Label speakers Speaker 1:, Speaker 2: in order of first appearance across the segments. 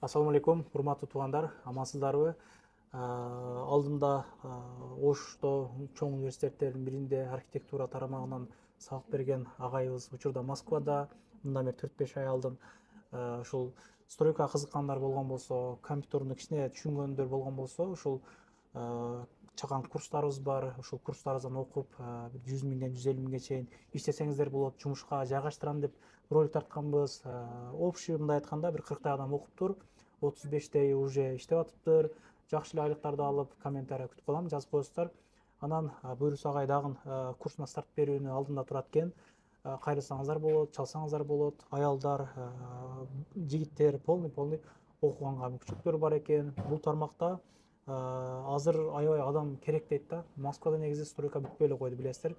Speaker 1: Ассаламу алейкум, урматтуу туугандар, амансыздарбы? Алдымда Ошто чоң университеттердин биринде архитектура тарамагынан сабак берген агайыбыз учурда Москвада, мындан бери 4-5 ай алдын. Ушул стройкага кызыккандар болгон болсо, компьютерди кичине түшүнгөндөр болгон болсо, ушул чакан курстарыбыз бар. Ушул курстарыбыздан окуп, 100 миңден 150 миңге чейин иштесеңиздер болот, жумушка жайгаштырам деп ролик тартканбыз. Общий мындай айтканда бир 40 адам окуптур, 35 уже иштеп атыптыр. Жакшы эле айлыктарды алып, комментарий күтүп калам, жазып коесуздар. Анан буйрса агай дагы курсуна старт берүүнүн алдында турат экен. Кайрылсаңыздар болот, чалсаңыздар болот. Аялдар, жигиттер полный окуганга мүмкүнчүлүктөрү бар экен. Бул тармакта азыр аябай адам керек дейт да. Москвада негизи стройка бүтпөй эле койду, билесиздер.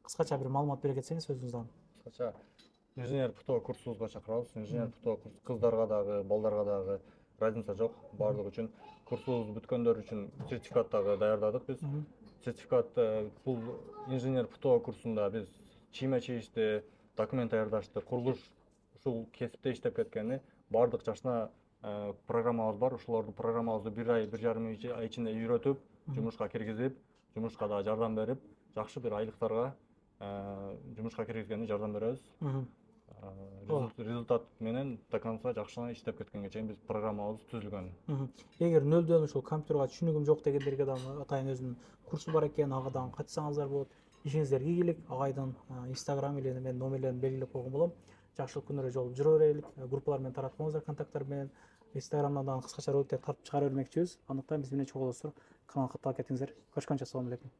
Speaker 1: Кыскача бир маалымат бере кетсеңиз өзүңүздөн.
Speaker 2: Кыскача инженер ПТО курсубузга чакырабыз. Инженер ПТО курс кыздарга дагы, балдарга дагы разница жок. Бардыгы үчүн курсубуз бүткөндөр үчүн сертификат дагы даярдадык биз. Сертификат бул инженер ПТО курсунда биз чийме-чийишти, документ даярдашты, курулуш ушул кесипте иштеп кеткени бардык жашына программабыз бар. Ушулардын программабызды 1 ай, 1,5 ай ичинде үйрөтүп, жумушка киргизип, жумушка да жардам берип, жакшы бир айлыктарга жумушка киргизгенде жардам беребиз. Результат менен до конца жакшы иштеп кеткенге чейин биз программабыз түзүлгөн.
Speaker 1: Эгер нөлдөн ушул компьютерга түшүнүгүм жок дегендерге дагы атайын өзүнүн курсу бар экен, ага дагы катышсаңыздар болот. Ишиңиздерге ийгилик. Агайдын Instagram или мен номерлерин белгилеп койгон болом. Жакшылык күнүрө жолуп жүрө берелик. Группалар менен таратканыңыздар, контакттар менен. Instagramдан дагы кыскача роликтер тартып чыгара бермекчибиз. Андыктан биз менен чогулуңуздар. Каналга катталып кетиңиздер. Көрүшкөнчө, ассаламу алейкум.